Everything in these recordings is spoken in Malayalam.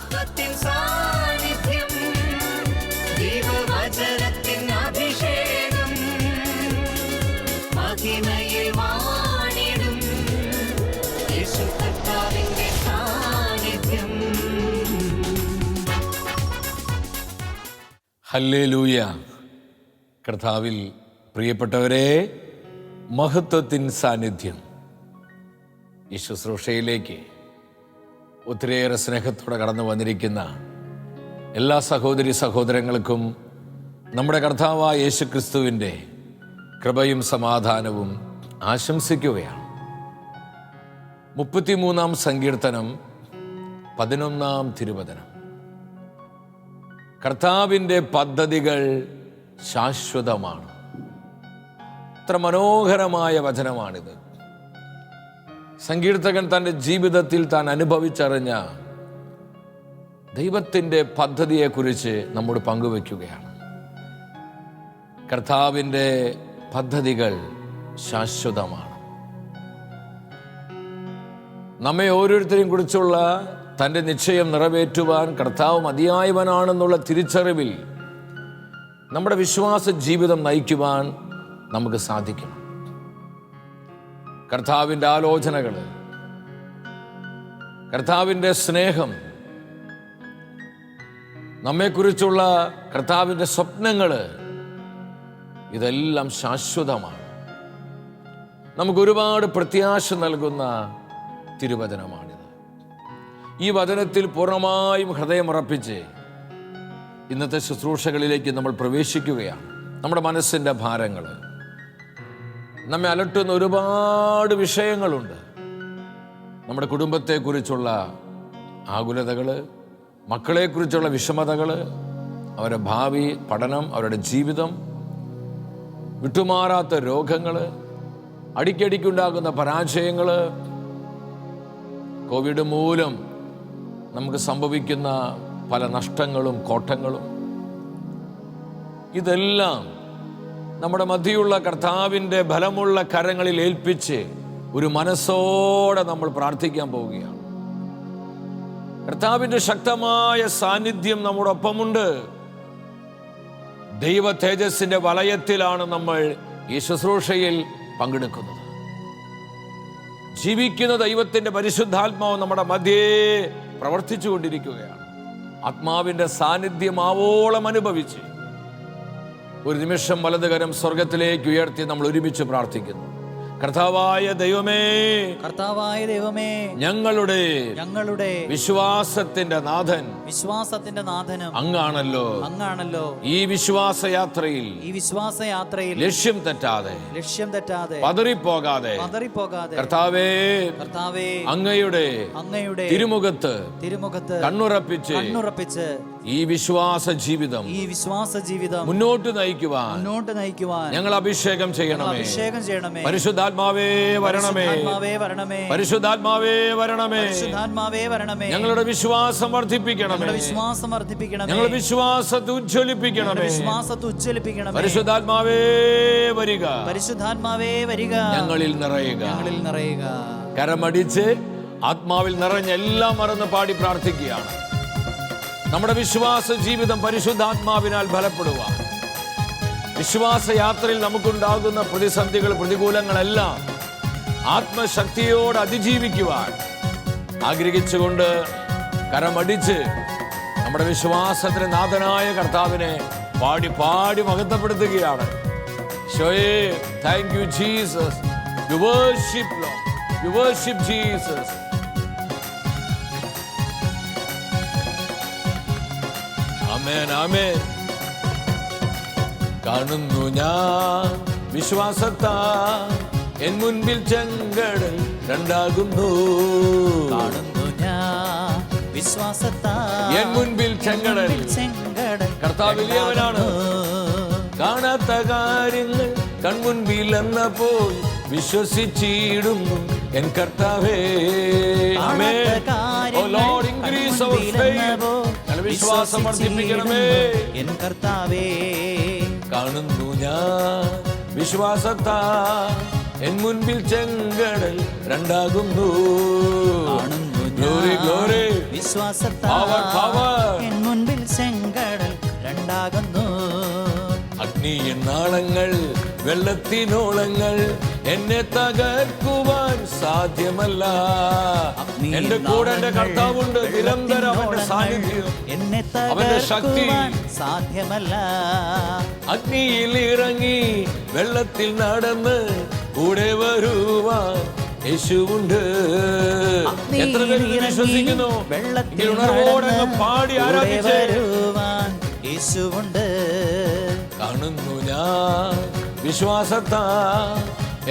മഹത്വത്തിൻ സാന്നിധ്യം, ദൈവവചനത്തിൻ അഭിഷേകം, മഹിമയിൽ വാണിടും യേശു കർത്താവിന്റെ സാന്നിധ്യം. ഹല്ലേലൂയ. കർത്താവിൽ പ്രിയപ്പെട്ടവരെ, മഹത്വത്തിൻ സാന്നിധ്യം ഈ ശുശ്രൂഷയിലേക്ക് ഒത്തിരിയേറെ സ്നേഹത്തോടെ കടന്നു വന്നിരിക്കുന്ന എല്ലാ സഹോദരി സഹോദരങ്ങൾക്കും നമ്മുടെ കർത്താവായ യേശു ക്രിസ്തുവിൻ്റെ കൃപയും സമാധാനവും ആശംസിക്കുകയാണ്. 33-ാം സങ്കീർത്തനം 11-ാം തിരുവചനം. കർത്താവിൻ്റെ പദ്ധതികൾ ശാശ്വതമാണ്. എത്ര മനോഹരമായ വചനമാണിത്. സങ്കീർത്തകൻ തൻ്റെ ജീവിതത്തിൽ താൻ അനുഭവിച്ചറിഞ്ഞ ദൈവത്തിൻ്റെ പദ്ധതിയെക്കുറിച്ച് നമ്മോട് പങ്കുവയ്ക്കുകയാണ്. കർത്താവിൻ്റെ പദ്ധതികൾ ശാശ്വതമാണ്. നമ്മെ ഓരോരുത്തരെയും കുറിച്ചുള്ള തൻ്റെ നിശ്ചയം നിറവേറ്റുവാൻ കർത്താവ് മതിയായവനാണെന്നുള്ള തിരിച്ചറിവിൽ നമ്മുടെ വിശ്വാസ ജീവിതം നയിക്കുവാൻ നമുക്ക് സാധിക്കണം. കർത്താവിൻ്റെ ആലോചനകൾ, കർത്താവിൻ്റെ സ്നേഹം, നമ്മെക്കുറിച്ചുള്ള കർത്താവിൻ്റെ സ്വപ്നങ്ങൾ, ഇതെല്ലാം ശാശ്വതമാണ്. നമുക്കൊരുപാട് പ്രത്യാശ നൽകുന്ന തിരുവചനമാണിത്. ഈ വചനത്തിൽ പൂർണ്ണമായും ഹൃദയമുറപ്പിച്ച് ഇന്നത്തെ ശുശ്രൂഷകളിലേക്ക് നമ്മൾ പ്രവേശിക്കുകയാണ്. നമ്മുടെ മനസ്സിൻ്റെ ഭാരങ്ങൾ, നമ്മെ അലട്ടുന്ന ഒരുപാട് വിഷയങ്ങളുണ്ട്. നമ്മുടെ കുടുംബത്തെക്കുറിച്ചുള്ള ആകുലതകൾ, മക്കളെക്കുറിച്ചുള്ള വിഷമതകൾ, അവരുടെ ഭാവി, പഠനം, അവരുടെ ജീവിതം, വിട്ടുമാറാത്ത രോഗങ്ങൾ, അടിക്കടിക്കുണ്ടാകുന്ന പരാജയങ്ങൾ, കോവിഡ് മൂലം നമുക്ക് സംഭവിക്കുന്ന പല നഷ്ടങ്ങളും കോട്ടങ്ങളും, ഇതെല്ലാം നമ്മുടെ മധ്യയുള്ള കർത്താവിൻ്റെ ബലമുള്ള കരങ്ങളിൽ ഏൽപ്പിച്ച് ഒരു മനസ്സോടെ നമ്മൾ പ്രാർത്ഥിക്കാൻ പോവുകയാണ്. കർത്താവിൻ്റെ ശക്തമായ സാന്നിധ്യം നമ്മോടൊപ്പമുണ്ട്. ദൈവ തേജസ്സിന്റെ വലയത്തിലാണ് നമ്മൾ ഈ ശുശ്രൂഷയിൽ പങ്കെടുക്കുന്നത്. ജീവിക്കുന്ന ദൈവത്തിൻ്റെ പരിശുദ്ധാത്മാവ് നമ്മുടെ മധ്യേ പ്രവർത്തിച്ചു കൊണ്ടിരിക്കുകയാണ്. ആത്മാവിൻ്റെ സാന്നിധ്യം ആവോളം അനുഭവിച്ച് ഒരു നിമിഷം വലതുകരം സ്വർഗത്തിലേക്ക് ഉയർത്തി നമ്മൾ ഒരുമിച്ച് പ്രാർത്ഥിക്കുന്നു. കർത്താവായ ദൈവമേ, കർത്താവായ ദൈവമേ, ഞങ്ങളുടെ വിശ്വാസത്തിന്റെ നാഥനും അങ്ങാണല്ലോ. ഈ വിശ്വാസയാത്രയിൽ ലക്ഷ്യം തെറ്റാതെ പതറിപ്പോകാതെ കർത്താവേ അങ്ങയുടെ തിരുമുഖത്ത് കണ്ണുറപ്പിച്ച് ഈ വിശ്വാസ ജീവിതം മുന്നോട്ട് നയിക്കുവാൻ ഞങ്ങൾ അഭിഷേകം ചെയ്യണമേ. പരിശുദ്ധാത്മാവേ വരണമേ, പരിശുദ്ധാത്മാവേ വരണമേ. ഞങ്ങളുടെ വിശ്വാസം വർദ്ധിപ്പിക്കണമേ, ഞങ്ങളുടെ വിശ്വാസത്തെ ഉജ്ജ്വലിപ്പിക്കണമേ. പരിശുദ്ധാത്മാവേ വരിക, ഞങ്ങളിൽ നിറയുക. കരമടിച്ച് ആത്മാവിൽ നിറഞ്ഞ എല്ലാം മറന്ന് പാടി പ്രാർത്ഥിക്കുകയാണ്. നമ്മുടെ വിശ്വാസ ജീവിതം പരിശുദ്ധാത്മാവിനാൽ ബലപ്പെടുവാൻ, വിശ്വാസയാത്രയിൽ നമുക്കുണ്ടാകുന്ന പ്രതിസന്ധികൾ, പ്രതികൂലങ്ങളെല്ലാം ആത്മശക്തിയോട് അതിജീവിക്കുവാൻ ആഗ്രഹിച്ചുകൊണ്ട് കരമടിച്ച് നമ്മുടെ വിശ്വാസത്തിന് നാഥനായ കർത്താവിനെ പാടി പാടി മഹത്വപ്പെടുത്തുകയാണ്. ഈശോയേ, thank you Jesus. You worship Lord, you worship Jesus. Amen, amen. കാണുന്നു ഞാൻ വിശ്വാസത്താൽ എൻ മുൻപിൽ ചെങ്കടൽ രണ്ടാകുന്നു. കാണുന്നു ഞാൻ വിശ്വാസത്താൽ എൻ മുൻപിൽ ചെങ്കടൽ. കർത്താവ് വലിയവനാണ്. കാണാത്ത കാര്യങ്ങൾ കൺമുൻപിൽ എന്നപ്പോൾ വിശ്വസിച്ചിടുന്നു എൻ കർത്താവേ. വിശ്വാസം വർദ്ധിപ്പിക്കണമേ എൻ കർത്താവേ. കാണുന്നു ഞാൻ വിശ്വാസത്താൽ എൻ മുൻപിൽ ചെങ്കടൽ രണ്ടാകുന്നു. Glory, glory. Power, വിശ്വാസത്താൽ power. എൻ മുൻപിൽ ചെങ്കടൽ രണ്ടാകുന്നു. അഗ്നിയിൻ നാളങ്ങൾ വെള്ളത്തിനോളങ്ങൾ എന്നെ തകർക്കുവാൻ സാധ്യമല്ല. എന്റെ കൂടെ എന്റെ കർത്താവുണ്ട്. നിരന്തരം അവന്റെ സാന്നിധ്യം, എന്നെ അവന്റെ ശക്തി. തകർക്കുവാൻ സാധ്യമല്ല. അഗ്നിയിൽ ഇറങ്ങി വെള്ളത്തിൽ നടന്ന് കൂടെ വരുവാൻ യേശുവുണ്ട്. എത്ര പേര് ഇത് വിശ്വസിക്കുന്നു? ഈ ഉണർവോടെ അങ്ങ് പാടി ആരാധിച്ചേ. യേശുവുണ്ട്. കാണുന്നു ഞാൻ വിശ്വാസത്താ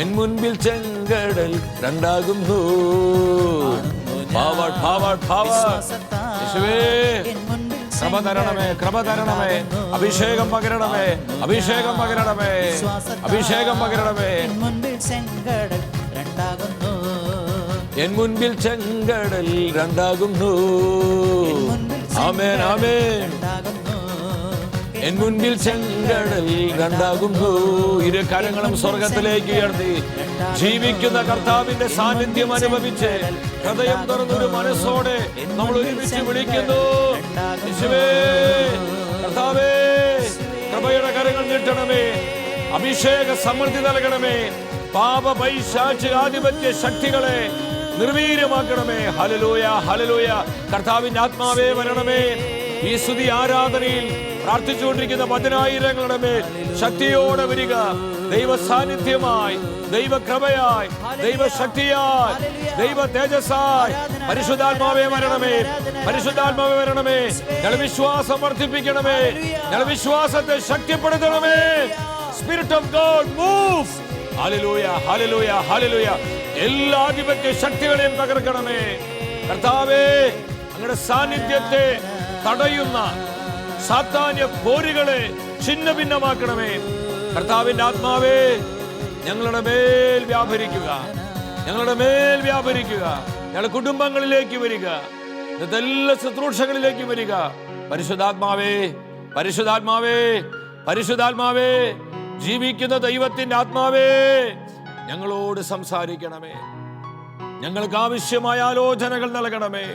എൻ മുൻപിൽ ചെങ്കടൽ രണ്ടാകുന്നു. Power, power, power. യേശുവേ, കൃപ തരണമേ, കൃപ തരണമേ, അഭിഷേകം പകരണമേ, അഭിഷേകം പകരണമേ, അഭിഷേകം പകരണമേ. എൻ മുൻപിൽ ചെങ്കടൽ രണ്ടാകുന്നു. ആമേൻ, ആമേൻ. എൻ മുൻപിൽ ചെങ്കടൽ രണ്ടാകുന്നു. ഇരു കരങ്ങളും സ്വർഗത്തിലേക്ക് ഉയർത്തി ജീവിക്കുന്ന കർത്താവിന്റെ സാന്നിധ്യം അനുഭവിച്ച് ഹൃദയം തുറന്നൊരു മനസ്സോടെ നമ്മൾ ഒരുമിച്ച് വിളിക്കുന്നു. യേശുവേ, കർത്താവേ, കൃപയുടെ കരങ്ങൾ നീട്ടണമേ, അഭിഷേക സമൃദ്ധി നൽകണമേ, പാപ പൈശാചിക ആധിപത്യ ശക്തികളെ നിർവീര്യമാക്കണമേ. Hallelujah, hallelujah. കർത്താവിന്റെ ആത്മാവേ വരണമേ. ഈ സ്തുതി ആരാധനയിൽ പ്രാർത്ഥിച്ചുകൊണ്ടിരിക്കുന്ന 10,000ങ്ങളുടെ മേൽ ശക്തിയോടെ വരിക. ദൈവ സാന്നിധ്യമായി, ദൈവ കൃപയായി, ദൈവ ശക്തിയായി, ദൈവ തേജസ്സായി പരിശുദ്ധാത്മാവേ വരണമേ, പരിശുദ്ധാത്മാവേ വരണമേ. ഞങ്ങളുടെ വിശ്വാസം വർദ്ധിപ്പിക്കണമേ, ഞങ്ങളുടെ വിശ്വാസത്തെ ശക്തിപ്പെടുത്തണമേ. Spirit of God move. Hallelujah, hallelujah, hallelujah. എല്ലാ ആധിപത്യ ശക്തികളെയും തകർക്കണമേ കർത്താവേ. അങ്ങയുടെ സാന്നിധ്യത്തെ തടയുന്ന സാത്താന്യ പോരുകളെ ഛിന്ന ഭിന്നമാക്കണമേ കർത്താവിന്റെ ആത്മാവേ. ഞങ്ങളുടെ മേൽ വ്യാപരിക്കുക, ഞങ്ങളുടെ മേൽ വ്യാപരിക്കുക. ഞങ്ങളുടെ കുടുംബങ്ങളിലേക്ക് വരിക, എല്ലാ ശുശ്രൂഷകളിലേക്ക് വരിക. പരിശുദ്ധാത്മാവേ, പരിശുദ്ധാത്മാവേ, പരിശുദ്ധാത്മാവേ, ജീവിക്കുന്ന ദൈവത്തിന്റെ ആത്മാവേ, ഞങ്ങളോട് സംസാരിക്കണമേ. ഞങ്ങൾക്ക് ആവശ്യമായ ആലോചനകൾ നൽകണമേ.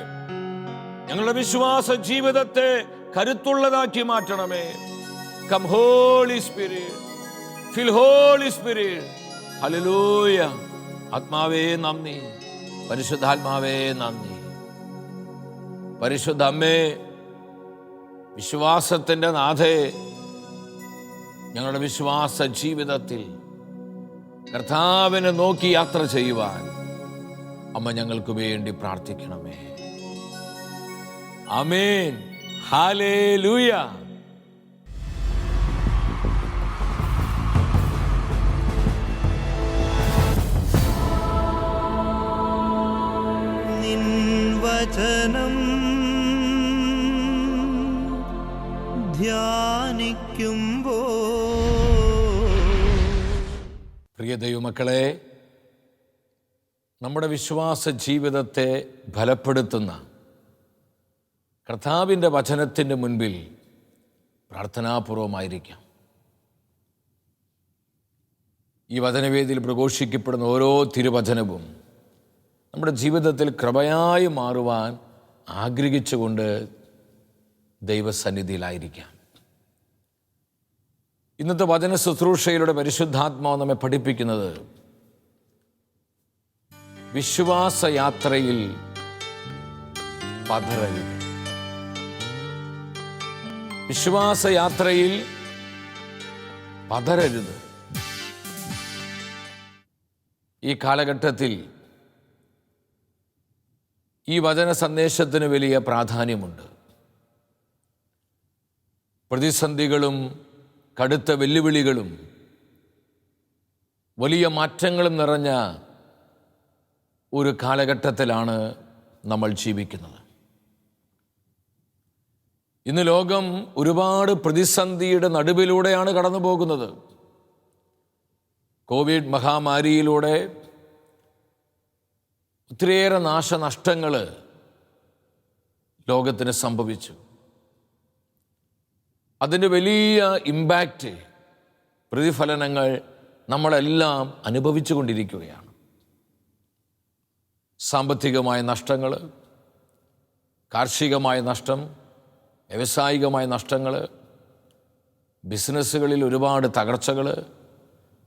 ഞങ്ങളുടെ വിശ്വാസ ജീവിതത്തെ കരുത്തുള്ളതാക്കി മാറ്റണമേ. കം ഹോളി സ്പിരിറ്റ്, ഫിൽ ഹോളി സ്പിരിറ്റ്. ഹല്ലേലൂയ. ആത്മാവേ നന്ദി, പരിശുദ്ധാത്മാവേ നന്ദി. പരിശുദ്ധ അമ്മേ, വിശ്വാസത്തിന്റെ നാഥേ, ഞങ്ങളുടെ വിശ്വാസ ജീവിതത്തിൽ കർത്താവിനെ നോക്കി യാത്ര ചെയ്യുവാൻ അമ്മ ഞങ്ങൾക്ക് വേണ്ടി പ്രാർത്ഥിക്കണമേ. ആമേൻ. ഹല്ലേലൂയ. നിൻ വചനം ധ്യാനിക്കുമ്പോൾ പ്രിയ ദൈവമക്കളെ, നമ്മുടെ വിശ്വാസ ജീവിതത്തെ ഫലപ്പെടുത്തുന്ന കർത്താവിൻ്റെ വചനത്തിൻ്റെ മുൻപിൽ പ്രാർത്ഥനാപൂർവമായിരിക്കാം. ഈ വചനവേദിയിൽ പ്രഘോഷിക്കപ്പെടുന്ന ഓരോ തിരുവചനവും നമ്മുടെ ജീവിതത്തിൽ കൃപയായി മാറുവാൻ ആഗ്രഹിച്ചുകൊണ്ട് ദൈവസന്നിധിയിലായിരിക്കാം. ഇന്നത്തെ വചന ശുശ്രൂഷയിലൂടെ പരിശുദ്ധാത്മാവ് നമ്മെ പഠിപ്പിക്കുന്നത് വിശ്വാസയാത്രയിൽ പതറരുത്. വിശ്വാസയാത്രയിൽ പതറരുത്. ഈ കാലഘട്ടത്തിൽ ഈ വചന സന്ദേശത്തിന് വലിയ പ്രാധാന്യമുണ്ട്. പ്രതിസന്ധികളും കടുത്ത വെല്ലുവിളികളും വലിയ മാറ്റങ്ങളും നിറഞ്ഞ ഒരു കാലഘട്ടത്തിലാണ് നമ്മൾ ജീവിക്കുന്നത്. ഇന്ന് ലോകം ഒരുപാട് പ്രതിസന്ധിയുടെ നടുവിലൂടെയാണ് കടന്നു പോകുന്നത്. കോവിഡ് മഹാമാരിയിലൂടെ ഒത്തിരിയേറെ നാശനഷ്ടങ്ങൾ ലോകത്തിന് സംഭവിച്ചു. അതിൻ്റെ വലിയ ഇമ്പാക്റ്റ്, പ്രതിഫലനങ്ങൾ നമ്മളെല്ലാം അനുഭവിച്ചു കൊണ്ടിരിക്കുകയാണ്. സാമ്പത്തികമായ നഷ്ടങ്ങൾ, കാർഷികമായ നഷ്ടം, വ്യാവസായികമായ നഷ്ടങ്ങൾ, ബിസിനസ്സുകളിൽ ഒരുപാട് തകർച്ചകൾ,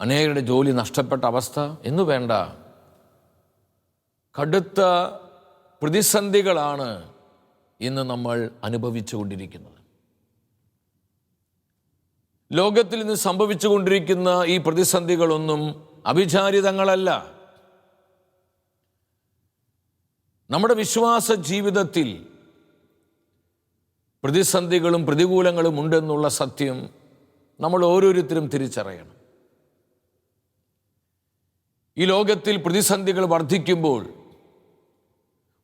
അനേകരുടെ ജോലി നഷ്ടപ്പെട്ട അവസ്ഥ എന്നു വേണ്ട, കടുത്ത പ്രതിസന്ധികളാണ് ഇന്ന് നമ്മൾ അനുഭവിച്ചു കൊണ്ടിരിക്കുന്നത്. ലോകത്തിൽ ഇന്ന് സംഭവിച്ചു കൊണ്ടിരിക്കുന്ന ഈ പ്രതിസന്ധികളൊന്നും അവിചാരിതങ്ങളല്ല. നമ്മുടെ വിശ്വാസ ജീവിതത്തിൽ പ്രതിസന്ധികളും പ്രതികൂലങ്ങളും ഉണ്ടെന്നുള്ള സത്യം നമ്മൾ ഓരോരുത്തരും തിരിച്ചറിയണം. ഈ ലോകത്തിൽ പ്രതിസന്ധികൾ വർദ്ധിക്കുമ്പോൾ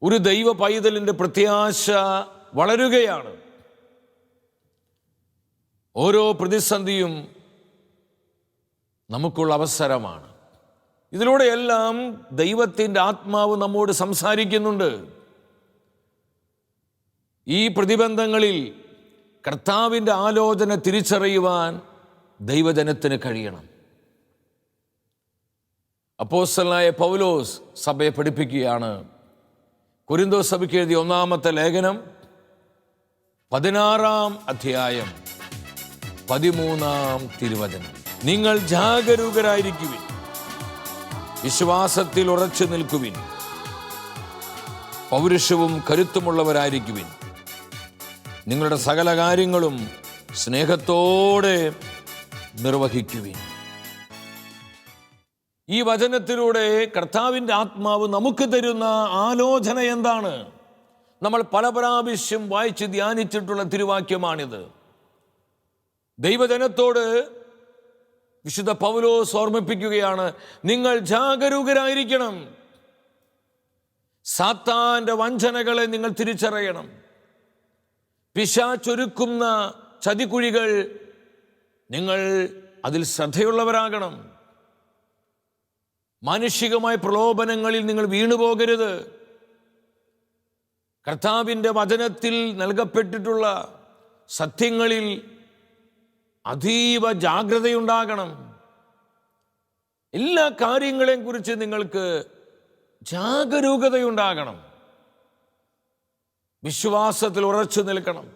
ഒരു ദൈവ പൈതലിൻ്റെ പ്രത്യാശ വളരുകയാണ്. ഓരോ പ്രതിസന്ധിയും നമുക്കുള്ള അവസരമാണ്. ഇതിലൂടെയെല്ലാം ദൈവത്തിൻ്റെ ആത്മാവ് നമ്മോട് സംസാരിക്കുന്നുണ്ട്. ഈ പ്രതിബന്ധങ്ങളിൽ കർത്താവിൻ്റെ ആലോചന തിരിച്ചറിയുവാൻ ദൈവജനത്തിന് കഴിയണം. അപ്പോസ്തലനായ പൗലോസ് സഭയെ പഠിപ്പിക്കുകയാണ്. കൊരിന്തോസ് സഭയ്ക്ക് എഴുതിയ 1-ാമത്തെ ലേഖനം 16-ാം അധ്യായം 13-ാം തിരുവചനം. നിങ്ങൾ ജാഗരൂകരായിരിക്കുവിൻ, വിശ്വാസത്തിൽ ഉറച്ചു നിൽക്കുവിൻ, പൗരുഷവും കരുത്തുമുള്ളവരായിരിക്കുവിൻ, നിങ്ങളുടെ സകല കാര്യങ്ങളും സ്നേഹത്തോടെ നിർവഹിക്കുവിൻ. ഈ വചനത്തിലൂടെ കർത്താവിൻ്റെ ആത്മാവ് നമുക്ക് തരുന്ന ആലോചന എന്താണ്? നമ്മൾ പല പ്രാവശ്യം വായിച്ച് ധ്യാനിച്ചിട്ടുള്ള തിരുവാക്യമാണിത്. ദൈവജനത്തോട് വിശുദ്ധ പൗലോസ് ഓർമ്മിപ്പിക്കുകയാണ്, നിങ്ങൾ ജാഗരൂകരായിരിക്കണം. സാത്താന്റെ വഞ്ചനകളെ നിങ്ങൾ തിരിച്ചറിയണം. പിശാചൊരുക്കുന്ന ചതിക്കുഴികൾ നിങ്ങൾ അതിൽ ശ്രദ്ധയുള്ളവരാകണം. മാനുഷികമായ പ്രലോഭനങ്ങളിൽ നിങ്ങൾ വീണുപോകരുത്. കർത്താവിൻ്റെ വചനത്തിൽ നൽകപ്പെട്ടിട്ടുള്ള സത്യങ്ങളിൽ അതീവ ജാഗ്രതയുണ്ടാകണം. എല്ലാ കാര്യങ്ങളെയും കുറിച്ച് നിങ്ങൾക്ക് ജാഗരൂകതയുണ്ടാകണം. വിശ്വാസത്തിൽ ഉറച്ചു നിൽക്കണം.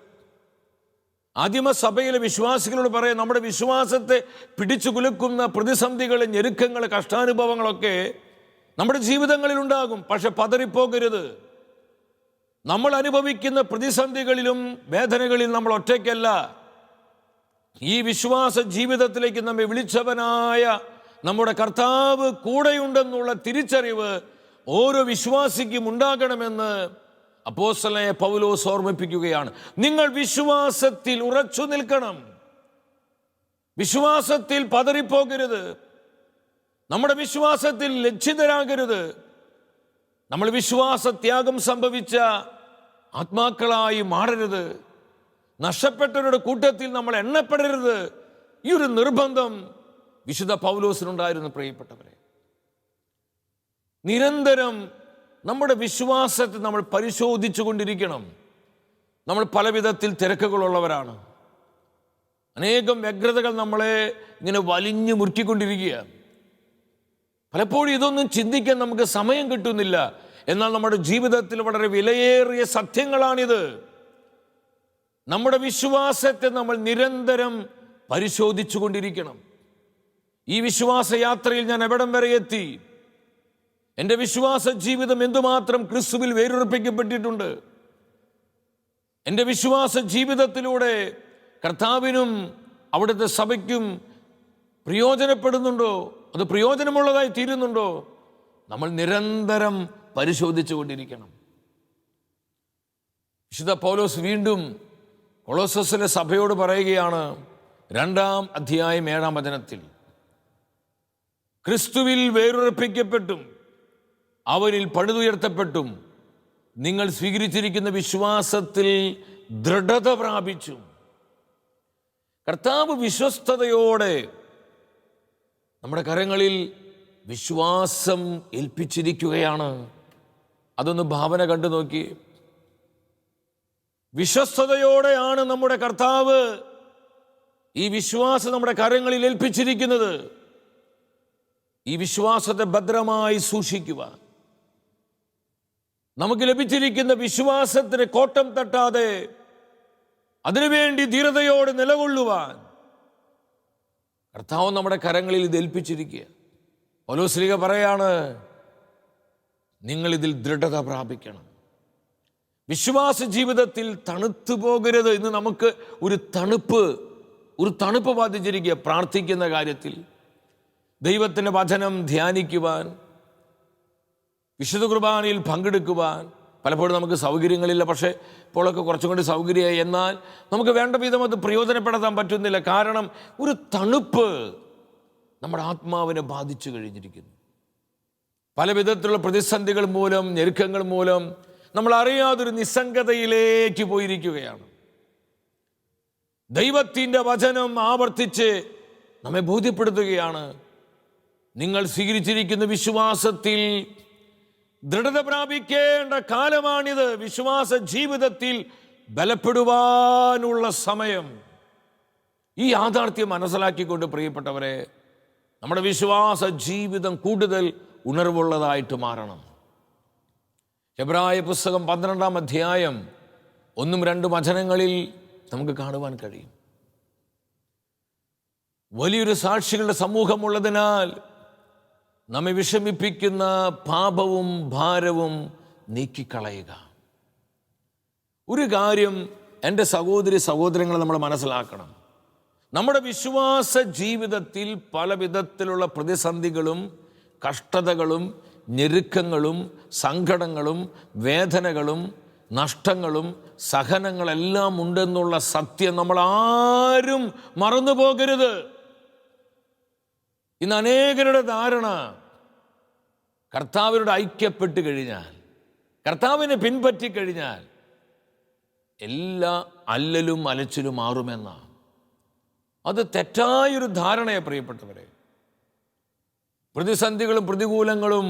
ആദിമസഭയിലെ വിശ്വാസികളോട് പറയാം, നമ്മുടെ വിശ്വാസത്തെ പിടിച്ചു കുലുക്കുന്ന പ്രതിസന്ധികൾ, ഞെരുക്കങ്ങൾ, കഷ്ടാനുഭവങ്ങളൊക്കെ നമ്മുടെ ജീവിതങ്ങളിൽ ഉണ്ടാകും. പക്ഷെ പതറിപ്പോകരുത്. നമ്മൾ അനുഭവിക്കുന്ന പ്രതിസന്ധികളിലും വേദനകളിൽ നമ്മൾ ഒറ്റയ്ക്കല്ല. ഈ വിശ്വാസ ജീവിതത്തിലേക്ക് നമ്മെ വിളിച്ചവനായ നമ്മുടെ കർത്താവ് കൂടെയുണ്ടെന്നുള്ള തിരിച്ചറിവ് ഓരോ വിശ്വാസിക്കും ഉണ്ടാകണമെന്ന് അപ്പോസ്തലനായ പൗലോസ് ഓർമ്മിപ്പിക്കുകയാണ്. നിങ്ങൾ വിശ്വാസത്തിൽ ഉറച്ചു നിൽക്കണം. വിശ്വാസത്തിൽ പതറിപ്പോകരുത്. നമ്മുടെ വിശ്വാസത്തിൽ ലജ്ജിതരാകരുത്. നമ്മൾ വിശ്വാസത്യാഗം സംഭവിച്ച ആത്മാക്കളായി മാറരുത്. നഷ്ടപ്പെട്ടവരുടെ കൂട്ടത്തിൽ നമ്മൾ എണ്ണപ്പെടരുത്. ഈ ഒരു നിർബന്ധം വിശുദ്ധ പൗലോസിനുണ്ടായിരുന്നു. പ്രിയപ്പെട്ടവരെ, നിരന്തരം നമ്മുടെ വിശ്വാസത്തെ നമ്മൾ പരിശോധിച്ചു കൊണ്ടിരിക്കണം. നമ്മൾ പല വിധത്തിൽ തിരക്കുകളുള്ളവരാണ്. അനേകം വ്യഗ്രതകൾ നമ്മളെ ഇങ്ങനെ വലിഞ്ഞു മുറുക്കിക്കൊണ്ടിരിക്കുക. പലപ്പോഴും ഇതൊന്നും ചിന്തിക്കാൻ നമുക്ക് സമയം കിട്ടുന്നില്ല. എന്നാൽ നമ്മുടെ ജീവിതത്തിൽ വളരെ വിലയേറിയ സത്യങ്ങളാണിത്. നമ്മുടെ വിശ്വാസത്തെ നമ്മൾ നിരന്തരം പരിശോധിച്ചു കൊണ്ടിരിക്കണം. ഈ വിശ്വാസയാത്രയിൽ ഞാൻ എവിടം വരെ എത്തി? എൻ്റെ വിശ്വാസ ജീവിതം എന്തുമാത്രം ക്രിസ്തുവിൽ വേരുറപ്പിക്കപ്പെട്ടിട്ടുണ്ട്? എൻ്റെ വിശ്വാസ ജീവിതത്തിലൂടെ കർത്താവിനും അവിടുത്തെ സഭയ്ക്കും പ്രയോജനപ്പെടുന്നുണ്ടോ? അത് പ്രയോജനമുള്ളതായി തീരുന്നുണ്ടോ? നമ്മൾ നിരന്തരം പരിശോധിച്ചു കൊണ്ടിരിക്കണം. വിശുദ്ധ പൗലോസ് വീണ്ടും കൊളോസസിലെ സഭയോട് പറയുകയാണ്, 2-ാം അധ്യായം 7-ാം വചനത്തിൽ, ക്രിസ്തുവിൽ വേരുറപ്പിക്കപ്പെട്ടും അവനിൽ പണിതുയർത്തപ്പെട്ടും നിങ്ങൾ സ്വീകരിച്ചിരിക്കുന്ന വിശ്വാസത്തിൽ ദൃഢത പ്രാപിച്ചു. കർത്താവ് വിശ്വസ്തയോടെ നമ്മുടെ കരങ്ങളിൽ വിശ്വാസം ഏൽപ്പിച്ചിരിക്കുകയാണ്. അതൊന്ന് ഭാവന കണ്ടു നോക്കി. വിശ്വസ്തയോടെയാണ് നമ്മുടെ കർത്താവ് ഈ വിശ്വാസം നമ്മുടെ കരങ്ങളിൽ ഏൽപ്പിച്ചിരിക്കുന്നത്. ഈ വിശ്വാസത്തെ ഭദ്രമായി സൂക്ഷിക്കുക. നമുക്ക് ലഭിച്ചിരിക്കുന്ന വിശ്വാസത്തിന് കോട്ടം തട്ടാതെ അതിനുവേണ്ടി ധീരതയോടെ നിലകൊള്ളുവാൻ കർത്താവ് നമ്മുടെ കരങ്ങളിൽ ഇത് ഏൽപ്പിച്ചിരിക്കുക. പൗലോസ്ലീഹ പറയാണ്, നിങ്ങളിതിൽ ദൃഢത പ്രാപിക്കണം. വിശ്വാസ ജീവിതത്തിൽ തണുത്തു പോകരുത്. ഇന്ന് നമുക്ക് ഒരു തണുപ്പ് ബാധിച്ചിരിക്കുക. പ്രാർത്ഥിക്കുന്ന കാര്യത്തിൽ, ദൈവത്തിൻ്റെ വചനം ധ്യാനിക്കുവാൻ, വിശുദ്ധ കുർബാനയിൽ പങ്കെടുക്കുവാൻ പലപ്പോഴും നമുക്ക് സൗകര്യങ്ങളില്ല. പക്ഷേ ഇപ്പോഴൊക്കെ കുറച്ചും കൂടി സൗകര്യമായി. എന്നാൽ നമുക്ക് വേണ്ട വിധം അത് പ്രയോജനപ്പെടുത്താൻ പറ്റുന്നില്ല. കാരണം ഒരു തണുപ്പ് നമ്മുടെ ആത്മാവിനെ ബാധിച്ചു കഴിഞ്ഞിരിക്കുന്നു. പല വിധത്തിലുള്ള പ്രതിസന്ധികൾ മൂലം, ഞെരുക്കങ്ങൾ മൂലം നമ്മൾ അറിയാതൊരു നിസ്സംഗതയിലേക്ക് പോയിരിക്കുകയാണ്. ദൈവത്തിൻ്റെ വചനം ആവർത്തിച്ച് നമ്മെ ബോധ്യപ്പെടുത്തുകയാണ്, നിങ്ങൾ സ്വീകരിച്ചിരിക്കുന്ന വിശ്വാസത്തിൽ ദൃഢത പ്രാപിക്കേണ്ട കാലമാണിത്. വിശ്വാസ ജീവിതത്തിൽ ബലപ്പെടുവാനുള്ള സമയം. ഈ യാഥാർത്ഥ്യം മനസ്സിലാക്കിക്കൊണ്ട് പ്രിയപ്പെട്ടവരെ, നമ്മുടെ വിശ്വാസ ജീവിതം കൂടുതൽ ഉണർവുള്ളതായിട്ട് മാറണം. എബ്രായ പുസ്തകം 12-ാം അധ്യായം 1-2 വചനങ്ങളിൽ നമുക്ക് കാണുവാൻ കഴിയും. വലിയൊരു സാക്ഷികളുടെ സമൂഹമുള്ളതിനാൽ നമ്മെ വിഷമിപ്പിക്കുന്ന പാപവും ഭാരവും നീക്കിക്കളയുക. ഒരു കാര്യം എൻ്റെ സഹോദരങ്ങളെ നമ്മൾ മനസ്സിലാക്കണം. നമ്മുടെ വിശ്വാസ ജീവിതത്തിൽ പല വിധത്തിലുള്ള പ്രതിസന്ധികളും കഷ്ടതകളും ഞെരുക്കങ്ങളും സങ്കടങ്ങളും വേദനകളും നഷ്ടങ്ങളും സഹനങ്ങളെല്ലാം ഉണ്ടെന്നുള്ള സത്യം നമ്മൾ ആരും മറന്നു പോകരുത്. ഇന്ന് അനേകരുടെ ധാരണ കർത്താവിനോട് ഐക്യപ്പെട്ട് കഴിഞ്ഞാൽ, കർത്താവിനെ പിൻപറ്റി കഴിഞ്ഞാൽ എല്ലാ അല്ലലും അലച്ചിലും മാറുമെന്നാണ്. അത് തെറ്റായൊരു ധാരണയെ പ്രിയപ്പെട്ടവരെ. പ്രതിസന്ധികളും പ്രതികൂലങ്ങളും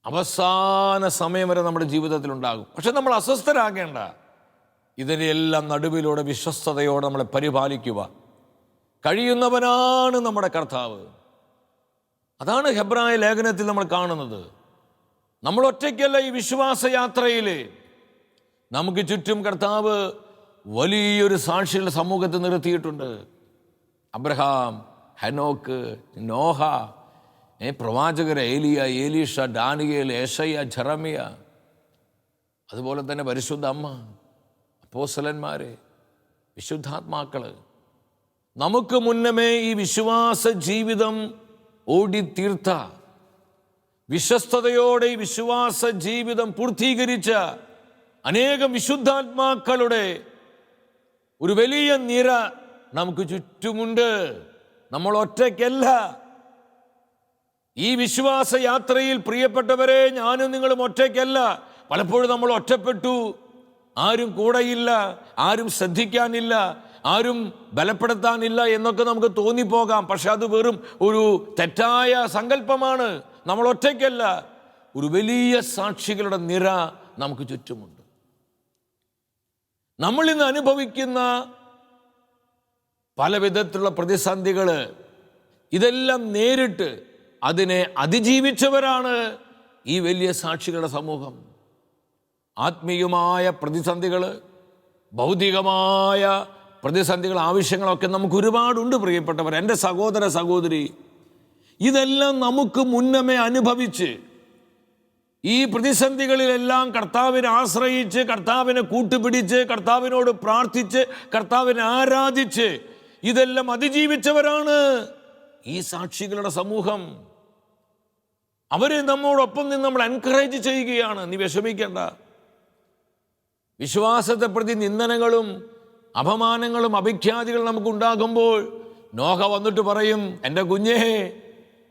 അവസാന സമയം വരെ നമ്മുടെ ജീവിതത്തിൽ ഉണ്ടാകും. പക്ഷെ നമ്മൾ അസ്വസ്ഥരാകേണ്ട. ഇതിനെല്ലാം നടുവിലൂടെ വിശ്വസ്തയോടെ നമ്മളെ പരിപാലിക്കുക കഴിയുന്നവനാണ് നമ്മുടെ കർത്താവ്. അതാണ് ഹെബ്രായ ലേഖനത്തിൽ നമ്മൾ കാണുന്നത്. നമ്മൾ ഒറ്റയ്ക്കല്ല ഈ വിശ്വാസയാത്രയിൽ. നമുക്ക് ചുറ്റും കർത്താവ് വലിയൊരു സാക്ഷികളുടെ സമൂഹത്തെ നിർത്തിയിട്ടുണ്ട്. അബ്രഹാം, ഹനോക്ക്, നോഹ, പ്രവാചകർ ഏലിയ, ഏലീഷ, ഡാനിയേൽ, ഏശയ്യ, ജെറമിയ, അതുപോലെ തന്നെ പരിശുദ്ധ അമ്മ, അപ്പോസ്തലന്മാര്, വിശുദ്ധാത്മാക്കള്. നമുക്ക് മുന്നമേ ഈ വിശ്വാസ ജീവിതം ഓടിത്തീർത്ത, വിശ്വസ്തയോടെ ഈ വിശ്വാസ ജീവിതം പൂർത്തീകരിച്ച അനേകം വിശുദ്ധാത്മാക്കളുടെ ഒരു വലിയ നിര നമുക്ക് ചുറ്റുമുണ്ട്. നമ്മൾ ഒറ്റയ്ക്കല്ല. ഈ വിശ്വാസ യാത്രയിൽ പ്രിയപ്പെട്ടവരെ, ഞാനും നിങ്ങളും ഒറ്റയ്ക്കല്ല. പലപ്പോഴും നമ്മൾ ഒറ്റപ്പെട്ടു. ആരും കൂടെയില്ല, ആരും ശ്രദ്ധിക്കാനില്ല, ആരും ബലപ്പെടുത്താനില്ല എന്നൊക്കെ നമുക്ക് തോന്നിപ്പോകാം. പക്ഷെ അത് വെറും ഒരു തെറ്റായ സങ്കല്പമാണ്. നമ്മൾ ഒറ്റയ്ക്കല്ല. ഒരു വലിയ സാക്ഷികളുടെ നിര നമുക്ക് ചുറ്റുമുണ്ട്. നമ്മൾ ഇന്ന് അനുഭവിക്കുന്ന പല വിധത്തിലുള്ള പ്രതിസന്ധികൾ, ഇതെല്ലാം നേരിട്ട് അതിനെ അതിജീവിച്ചവരാണ് ഈ വലിയ സാക്ഷികളുടെ സമൂഹം. ആത്മീയമായ പ്രതിസന്ധികൾ, ഭൗതികമായ പ്രതിസന്ധികൾ, ആവശ്യങ്ങളൊക്കെ നമുക്ക് ഒരുപാടുണ്ട് പ്രിയപ്പെട്ടവർ. എൻ്റെ സഹോദര സഹോദരി, ഇതെല്ലാം നമുക്ക് മുന്നമേ അനുഭവിച്ച് ഈ പ്രതിസന്ധികളിലെല്ലാം കർത്താവിനെ ആശ്രയിച്ച്, കർത്താവിനെ കൂട്ടുപിടിച്ച്, കർത്താവിനോട് പ്രാർത്ഥിച്ച്, കർത്താവിനെ ആരാധിച്ച് ഇതെല്ലാം അതിജീവിച്ചവരാണ് ഈ സാക്ഷികളുടെ സമൂഹം. അവരെ നമ്മോടൊപ്പം നിന്ന് നമ്മൾ എൻകറേജ് ചെയ്യുകയാണ്. നീ വിഷമിക്കേണ്ട. വിശ്വാസത്തെ പ്രതി നിന്ദനങ്ങളും അപമാനങ്ങളും അഭിഖ്യാതികളും നമുക്കുണ്ടാകുമ്പോൾ നോഹ വന്നിട്ട് പറയും, എൻ്റെ കുഞ്ഞേ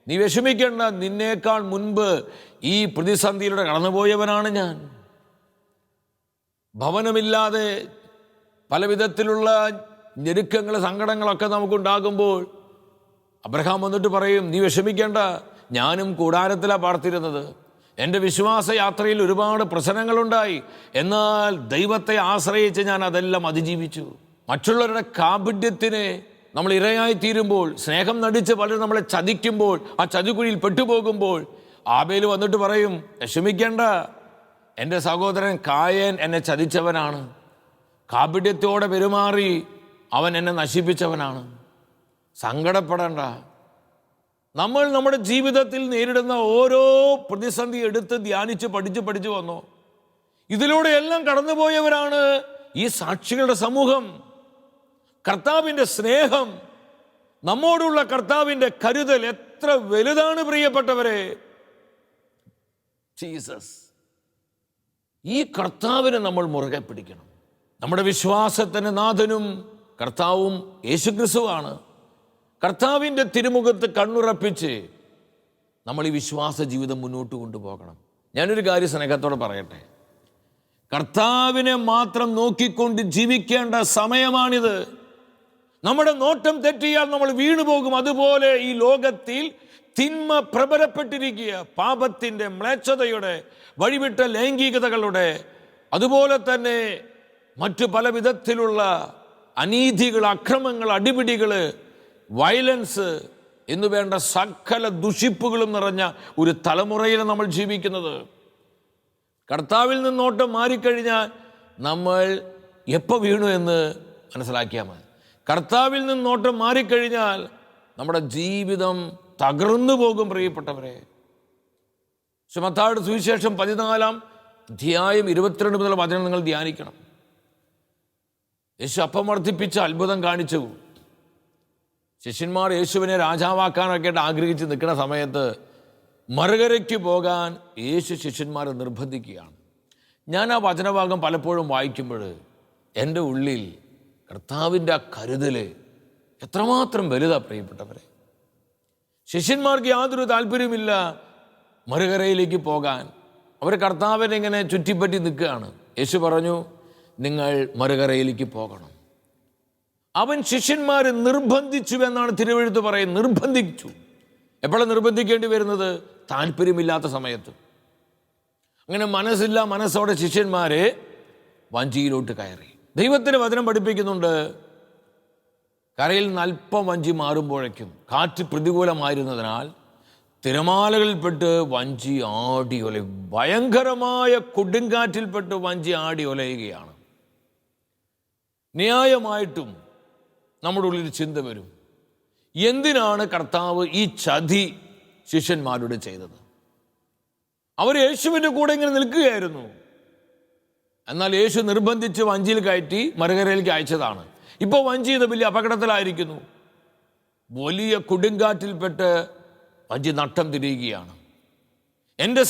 നീ വിഷമിക്കേണ്ട, നിന്നേക്കാൾ മുൻപ് ഈ പ്രതിസന്ധിയിലൂടെ കടന്നുപോയവനാണ് ഞാൻ. ഭവനമില്ലാതെ പല വിധത്തിലുള്ള ഞെരുക്കങ്ങൾ സങ്കടങ്ങളൊക്കെ നമുക്കുണ്ടാകുമ്പോൾ അബ്രഹാം വന്നിട്ട് പറയും, നീ വിഷമിക്കേണ്ട, ഞാനും കൂടാരത്തിലാണ് പാർത്തിരുന്നത്. എൻ്റെ വിശ്വാസ യാത്രയിൽ ഒരുപാട് പ്രശ്നങ്ങളുണ്ടായി, എന്നാൽ ദൈവത്തെ ആശ്രയിച്ച് ഞാൻ അതെല്ലാം അതിജീവിച്ചു. മറ്റുള്ളവരുടെ കാപഢ്യത്തിന് നമ്മൾ ഇരയായി തീരുമ്പോൾ, സ്നേഹം നടിച്ച് പലരും നമ്മളെ ചതിക്കുമ്പോൾ, ആ ചതിക്കുഴിയിൽ പെട്ടുപോകുമ്പോൾ ആബേൽ വന്നിട്ട് പറയും, വിഷമിക്കേണ്ട, എൻ്റെ സഹോദരൻ കായേൻ എന്നെ ചതിച്ചവനാണ്, കാപട്യത്തോടെ പെരുമാറി അവൻ എന്നെ നശിപ്പിച്ചവനാണ്. സങ്കടപ്പെടേണ്ട. നമ്മൾ നമ്മുടെ ജീവിതത്തിൽ നേരിടുന്ന ഓരോ പ്രതിസന്ധി എടുത്ത് ധ്യാനിച്ച് പഠിച്ചു വന്നു. ഇതിലൂടെ എല്ലാം കടന്നുപോയവരാണ് ഈ സാക്ഷികളുടെ സമൂഹം. കർത്താവിൻ്റെ സ്നേഹം, നമ്മോടുള്ള കർത്താവിൻ്റെ കരുതൽ എത്ര വലുതാണ് പ്രിയപ്പെട്ടവരെ. ജീസസ്, ഈ കർത്താവിനെ നമ്മൾ മുറുകെ പിടിക്കണം. നമ്മുടെ വിശ്വാസത്തിന് നാഥനും കർത്താവും യേശുക്രിസ്തുവാണ്. കർത്താവിൻ്റെ തിരുമുഖത്ത് കണ്ണുറപ്പിച്ച് നമ്മൾ ഈ വിശ്വാസ ജീവിതം മുന്നോട്ട് കൊണ്ടുപോകണം. ഞാനൊരു കാര്യം സ്നേഹത്തോടെ പറയട്ടെ, കർത്താവിനെ മാത്രം നോക്കിക്കൊണ്ട് ജീവിക്കേണ്ട സമയമാണിത്. നമ്മുടെ നോട്ടം തെറ്റിയാൽ നമ്മൾ വീണുപോകും. അതുപോലെ ഈ ലോകത്തിൽ തിന്മ പ്രബലപ്പെട്ടിരിക്കുക, പാപത്തിൻ്റെ, മ്ലേച്ഛതയുടെ, വഴിവിട്ട ലൈംഗികതകളുടെ, അതുപോലെ തന്നെ മറ്റു പല വിധത്തിലുള്ള അനീതികൾ, അക്രമങ്ങൾ, അടിപിടികൾ, വയലൻസ് എന്നു വേണ്ട സകല ദുഷിപ്പുകളും നിറഞ്ഞ ഒരു തലമുറയിൽ നമ്മൾ ജീവിക്കുന്നത്. കർത്താവിൽ നിന്നോട്ടം മാറിക്കഴിഞ്ഞാൽ നമ്മൾ എപ്പോൾ വീണു എന്ന് മനസ്സിലാക്കിയാൽ മതി. കർത്താവിൽ നിന്നോട്ടം മാറിക്കഴിഞ്ഞാൽ നമ്മുടെ ജീവിതം തകർന്നു പോകും പ്രിയപ്പെട്ടവരെ. മത്തായിയുടെ സുവിശേഷം 14 അധ്യായം 22 മുതൽ വചനം നിങ്ങൾ ധ്യാനിക്കണം. യേശു അപ്പം വർദ്ധിപ്പിച്ച അത്ഭുതം കാണിച്ചു. ശിഷ്യന്മാർ യേശുവിനെ രാജാവാക്കാനൊക്കെ ആഗ്രഹിച്ച് നിൽക്കുന്ന സമയത്ത് മറുകരയ്ക്ക് പോകാൻ യേശു ശിഷ്യന്മാരെ നിർബന്ധിക്കുകയാണ്. ഞാൻ ആ വചനഭാഗം പലപ്പോഴും വായിക്കുമ്പോൾ എൻ്റെ ഉള്ളിൽ കർത്താവിൻ്റെ ആ കരുതൽ എത്രമാത്രം വലുതാ പ്രിയപ്പെട്ടവരെ. ശിഷ്യന്മാർക്ക് യാതൊരു താല്പര്യമില്ല മറുകരയിലേക്ക് പോകാൻ. അവർ കർത്താവിനെ ഇങ്ങനെ ചുറ്റിപ്പറ്റി നിൽക്കുകയാണ്. യേശു പറഞ്ഞു, നിങ്ങൾ മറുകരയിലേക്ക് പോകണം. അവൻ ശിഷ്യന്മാരെ നിർബന്ധിച്ചു എന്നാണ് തിരുവെഴുത്ത് പറയുന്നത്. നിർബന്ധിച്ചു. എപ്പോഴാണ് നിർബന്ധിക്കേണ്ടി വരുന്നത്? താല്പര്യമില്ലാത്ത സമയത്ത്. അങ്ങനെ മനസ്സോടെ ശിഷ്യന്മാരെ വഞ്ചിയിലോട്ട് കയറി. ദൈവത്തിൻ്റെ വചനം പഠിപ്പിക്കുന്നുണ്ട്, കരയിൽ നിന്ന് അല്പം വഞ്ചി മാറുമ്പോഴേക്കും കാറ്റ് പ്രതികൂലമായിരുന്നതിനാൽ തിരമാലകളിൽപ്പെട്ട് വഞ്ചി ആടി ഒലയും. ഭയങ്കരമായ കൊടുങ്കാറ്റിൽപ്പെട്ട് വഞ്ചി ആടി ഒലയുകയാണ്. ന്യായമായിട്ടും നമ്മുടെ ഉള്ളിൽ ചിന്ത വരും, എന്തിനാണ് കർത്താവ് ഈ ചതി ശിഷ്യന്മാരോട് ചെയ്തത്? അവർ യേശുവിൻ്റെ കൂടെ ഇങ്ങനെ നിൽക്കുകയായിരുന്നു. എന്നാൽ യേശു നിർബന്ധിച്ച് വഞ്ചിയിൽ കയറ്റി മറുകരയിലേക്ക് അയച്ചതാണ്. ഇപ്പോൾ വഞ്ചി ഇത് വലിയ അപകടത്തിലായിരിക്കുന്നു. വലിയ കൊടുങ്കാറ്റിൽപ്പെട്ട് വഞ്ചി നട്ടം തിരിയുകയാണ്. എൻ്റെ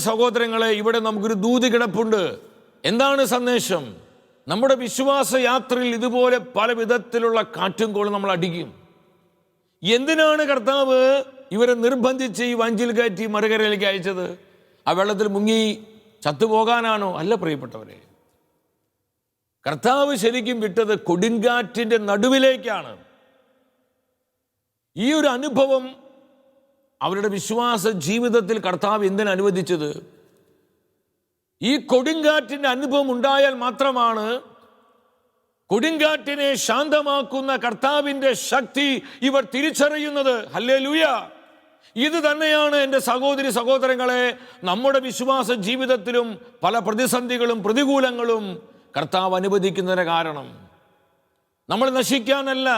സഹോദരങ്ങളെ, ഇവിടെ നമുക്കൊരു ദൂത് കിടപ്പുണ്ട്. എന്താണ് സന്ദേശം? നമ്മുടെ വിശ്വാസ യാത്രയിൽ ഇതുപോലെ പല വിധത്തിലുള്ള കാറ്റും കോളും നമ്മൾ അടിക്കും. എന്തിനാണ് കർത്താവ് ഇവരെ നിർബന്ധിച്ച് ഈ വഞ്ചിയിൽ കയറ്റി മറുകരയിലേക്ക് അയച്ചത്? ആ വെള്ളത്തിൽ മുങ്ങി ചത്തുപോകാനാണോ? അല്ല പ്രിയപ്പെട്ടവരെ. കർത്താവ് ശരിക്കും വിട്ടത് കൊടുങ്കാറ്റിൻ്റെ നടുവിലേക്കാണ്. ഈ ഒരു അനുഭവം അവരുടെ വിശ്വാസ ജീവിതത്തിൽ കർത്താവ് എന്തിനനുവദിച്ചത്? ഈ കൊടുങ്കാറ്റിൻ്റെ അനുഭവം ഉണ്ടായാൽ മാത്രമാണ് കൊടുങ്കാറ്റിനെ ശാന്തമാക്കുന്ന കർത്താവിൻ്റെ ശക്തി ഇവർ തിരിച്ചറിയുന്നത്. ഹല്ലേലൂയ! ഇത് തന്നെയാണ് എൻ്റെ സഹോദരങ്ങളെ, നമ്മുടെ വിശ്വാസ ജീവിതത്തിലും പല പ്രതിസന്ധികളും പ്രതികൂലങ്ങളും കർത്താവ് അനുവദിക്കുന്നതിന് കാരണം. നമ്മൾ നശിക്കാനല്ല,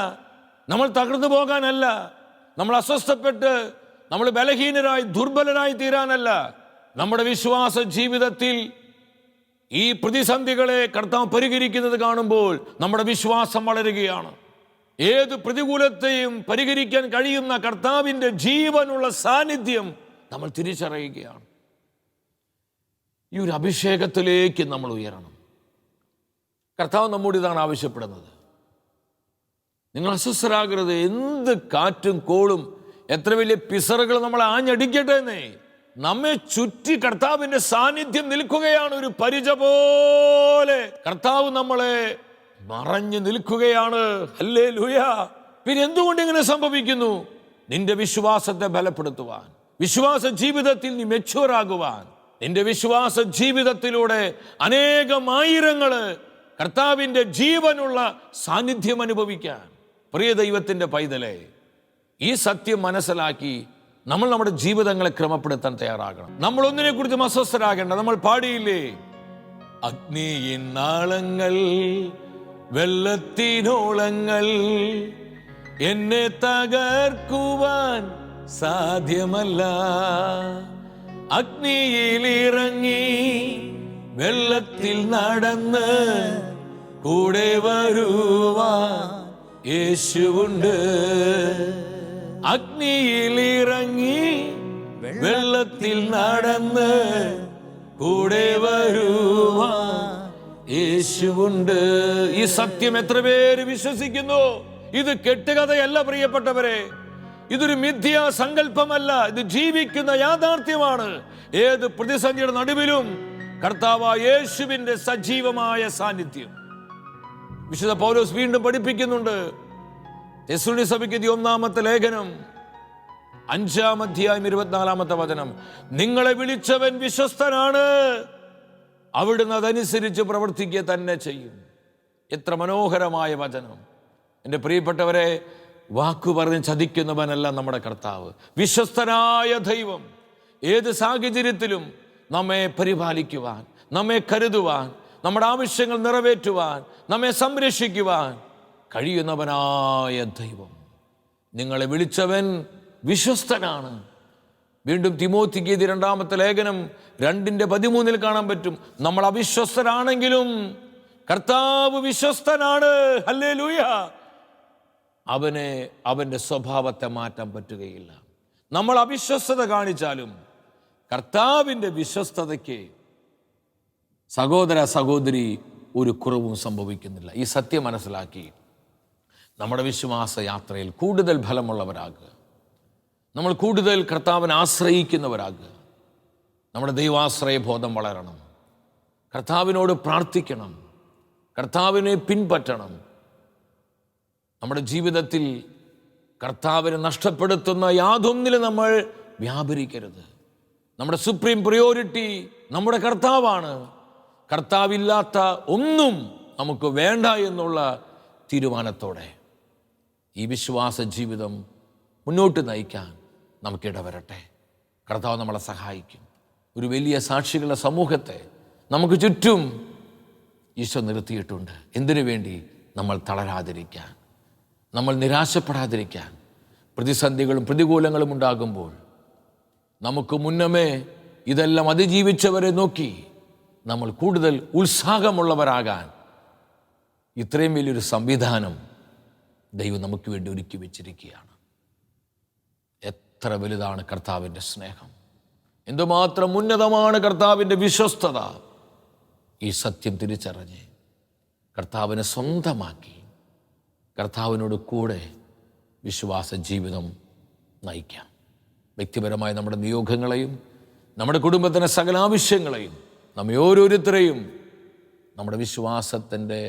നമ്മൾ തകർന്നു പോകാനല്ല, നമ്മൾ അസ്വസ്ഥപ്പെട്ട് നമ്മൾ ബലഹീനരായി ദുർബലരായി തീരാനല്ല. നമ്മുടെ വിശ്വാസ ജീവിതത്തിൽ ഈ പ്രതിസന്ധികളെ കർത്താവ് പരിഹരിക്കുന്നത് കാണുമ്പോൾ നമ്മുടെ വിശ്വാസം വളരുകയാണ്. ഏത് പ്രതികൂലത്തെയും പരിഹരിക്കാൻ കഴിയുന്ന കർത്താവിൻ്റെ ജീവനുള്ള സാന്നിധ്യം നമ്മൾ തിരിച്ചറിയുകയാണ്. ഈ ഒരു അഭിഷേകത്തിലേക്ക് നമ്മൾ ഉയരണം. കർത്താവ് നമ്മോട് ഇതാണ് ആവശ്യപ്പെടുന്നത്. നിങ്ങൾ അസ്വസ്ഥരാകരുത്. എന്ത് കാറ്റും കോളും എത്ര വലിയ പിസറുകൾ നമ്മളെ ആഞ്ഞടിക്കട്ടെ എന്നേ, നമ്മെ ചുറ്റി കർത്താവിന്റെ സാന്നിധ്യം നിൽക്കുകയാണ്. ഒരു പരിച പോലെ കർത്താവ് നമ്മളെ മറഞ്ഞു നിൽക്കുകയാണ്. ഹല്ലേലൂയ! പിന്നെ എന്തുകൊണ്ട് ഇങ്ങനെ സംഭവിക്കുന്നു? നിന്റെ വിശ്വാസത്തെ ബലപ്പെടുത്തുവാൻ, വിശ്വാസ ജീവിതത്തിൽ നീ മെച്ചൂറാകുവാൻ, നിന്റെ വിശ്വാസ ജീവിതത്തിലൂടെ അനേകം ആയിരങ്ങള് കർത്താവിന്റെ ജീവനുള്ള സാന്നിധ്യം അനുഭവിക്കാൻ. പ്രിയ ദൈവത്തിന്റെ പൈതലേ, ഈ സത്യം മനസ്സിലാക്കി നമ്മൾ നമ്മുടെ ജീവിതങ്ങളെ ക്രമപ്പെടുത്താൻ തയ്യാറാകണം. നമ്മൾ ഒന്നിനെ കുറിച്ചും അസ്വസ്ഥരാകേണ്ട. നമ്മൾ പാടിയില്ലേ, അഗ്നിയിൻ നാളങ്ങൾ വെള്ളത്തിനോളങ്ങൾ എന്നെ തകർക്കുവാൻ സാധ്യമല്ല. അഗ്നിയിലിറങ്ങി വെള്ളത്തിൽ നടന്ന് കൂടെ വരുവാൻ യേശുവുണ്ട്. അഗ്നിയിലിറങ്ങി വെള്ളത്തിൽ നടന്ന് കൂടെ വരുവാൻ യേശുവുണ്ട്. ഈ സത്യം എത്ര പേര് വിശ്വസിക്കുന്നു? ഇത് കെട്ടുകഥയല്ല പ്രിയപ്പെട്ടവരെ, ഇതൊരു മിഥ്യാ സങ്കല്പമല്ല, ഇത് ജീവിക്കുന്ന യാഥാർത്ഥ്യമാണ്. ഏത് പ്രതിസന്ധിയുടെ നടുവിലും കർത്താവായ യേശുവിന്റെ സജീവമായ സാന്നിധ്യം വിശുദ്ധ പൗലോസ് വീണ്ടും പഠിപ്പിക്കുന്നുണ്ട്. തെസ്സലോനിക്ക സഭയ്ക്ക് 1-ാമത്തെ ലേഖനം 5-ാം അധ്യായം 24-ാമത്തെ വചനം, നിങ്ങളെ വിളിച്ചവൻ വിശ്വസ്തനാണ്, അവിടുന്ന് അതനുസരിച്ച് പ്രവർത്തിക്കുക തന്നെ ചെയ്യും. എത്ര മനോഹരമായ വചനം! എൻ്റെ പ്രിയപ്പെട്ടവരെ, വാക്കു പറഞ്ഞ് ചതിക്കുന്നവനല്ല നമ്മുടെ കർത്താവ്. വിശ്വസ്തനായ ദൈവം ഏത് സാഹചര്യത്തിലും നമ്മെ പരിപാലിക്കുവാൻ, നമ്മെ കരുതുവാൻ, നമ്മുടെ ആവശ്യങ്ങൾ നിറവേറ്റുവാൻ, നമ്മെ സംരക്ഷിക്കുവാൻ കഴിയുന്നവനായ ദൈവം. നിങ്ങളെ വിളിച്ചവൻ വിശ്വസ്തനാണ്. വീണ്ടും തിമോത്തിക്ക് 2-ാമത്തെ ലേഖനം 2:13 കാണാൻ പറ്റും, നമ്മൾ അവിശ്വസ്തരാണെങ്കിലും കർത്താവ് വിശ്വസ്തനാണ്. ഹല്ലേലൂയ! അവൻ്റെ സ്വഭാവത്തെ മാറ്റാൻ പറ്റുകയില്ല. നമ്മൾ അവിശ്വസ്തത കാണിച്ചാലും കർത്താവിൻ്റെ വിശ്വസ്തതയ്ക്ക് സഹോദര സഹോദരി ഒരു കുറവും സംഭവിക്കുന്നില്ല. ഈ സത്യം മനസ്സിലാക്കി നമ്മുടെ വിശ്വാസ യാത്രയിൽ കൂടുതൽ ഫലമുള്ളവരാകുക, നമ്മൾ കൂടുതൽ കർത്താവിനെ ആശ്രയിക്കുന്നവരാകുക. നമ്മുടെ ദൈവാശ്രയ ബോധം വളരണം. കർത്താവിനോട് പ്രാർത്ഥിക്കണം, കർത്താവിനെ പിൻപറ്റണം. നമ്മുടെ ജീവിതത്തിൽ കർത്താവിനെ നഷ്ടപ്പെടുത്തുന്ന യാതൊന്നിലും നമ്മൾ വ്യാപരിക്കരുത്. നമ്മുടെ സുപ്രീം പ്രയോറിറ്റി നമ്മുടെ കർത്താവാണ്. കർത്താവില്ലാത്ത ഒന്നും നമുക്ക് വേണ്ട എന്നുള്ള തീരുമാനത്തോടെ ഈ വിശ്വാസ ജീവിതം മുന്നോട്ട് നയിക്കാൻ നമുക്കിടവരട്ടെ. കർത്താവ് നമ്മളെ സഹായിക്കും. ഒരു വലിയ സാക്ഷികളുടെ സമൂഹത്തെ നമുക്ക് ചുറ്റും ഈശോ നിർത്തിയിട്ടുണ്ട്. എന്തിനു വേണ്ടി? നമ്മൾ തളരാതിരിക്കാൻ, നമ്മൾ നിരാശപ്പെടാതിരിക്കാൻ. പ്രതിസന്ധികളും പ്രതികൂലങ്ങളും ഉണ്ടാകുമ്പോൾ നമുക്ക് മുന്നമേ ഇതെല്ലാം അതിജീവിച്ചവരെ നോക്കി നമ്മൾ കൂടുതൽ ഉത്സാഹമുള്ളവരാകാൻ ഇത്രയും വലിയൊരു സംവിധാനം ദൈവം നമുക്ക് വേണ്ടി ഒരുക്കി വെച്ചിരിക്കുകയാണ്. എത്ര വലുതാണ് കർത്താവിൻ്റെ സ്നേഹം! എന്തുമാത്രം ഉന്നതമാണ് കർത്താവിൻ്റെ വിശ്വസ്തത! ഈ സത്യം തിരിച്ചറിഞ്ഞ് കർത്താവിനെ സ്വന്തമാക്കി കർത്താവിനോട് കൂടെ വിശ്വാസ ജീവിതം നയിക്കാം. വ്യക്തിപരമായ നമ്മുടെ നിയോഗങ്ങളെയും നമ്മുടെ കുടുംബത്തിൻ്റെ സകല ആവശ്യങ്ങളെയും നമ്മെ ഓരോരുത്തരെയും നമ്മുടെ വിശ്വാസത്തിൻ്റെ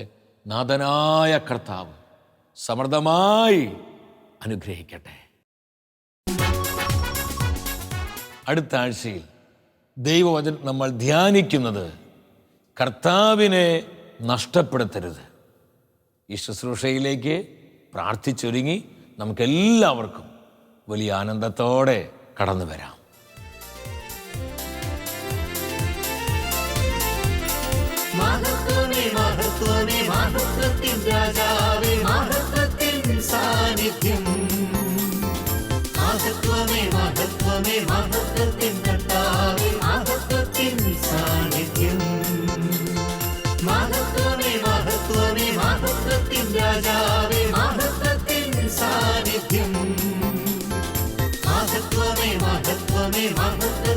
നാഥനായ കർത്താവ് സമൃദ്ധമായി അനുഗ്രഹിക്കട്ടെ. അടുത്ത ആഴ്ചയിൽ ദൈവവചനം നമ്മൾ ധ്യാനിക്കുന്നത് കർത്താവിനെ നഷ്ടപ്പെടുത്തരുത്. ഈ ശുശ്രൂഷയിലേക്ക് പ്രാർത്ഥിച്ചൊരുങ്ങി നമുക്കെല്ലാവർക്കും വലിയ ആനന്ദത്തോടെ കടന്നു വരാം. മഹത്വമേ മഹത്വമേ മഹത്വത്തിൻ രാജാവേ, മഹത്വത്തിൻ സാന്നിധ്യം. മഹത്വമേ മഹത്വമേ മഹത്വത്തിൻ കർത്താവേ, മഹത്വത്തിൻ സാന്നിധ്യം. മഹത്വമേ മഹത്വമേ മഹത്വത്തിൻ രാജാവേ, മഹത്വത്തിൻ സാന്നിധ്യം. മഹത്വമേ മഹത്വമേ മഹത്വ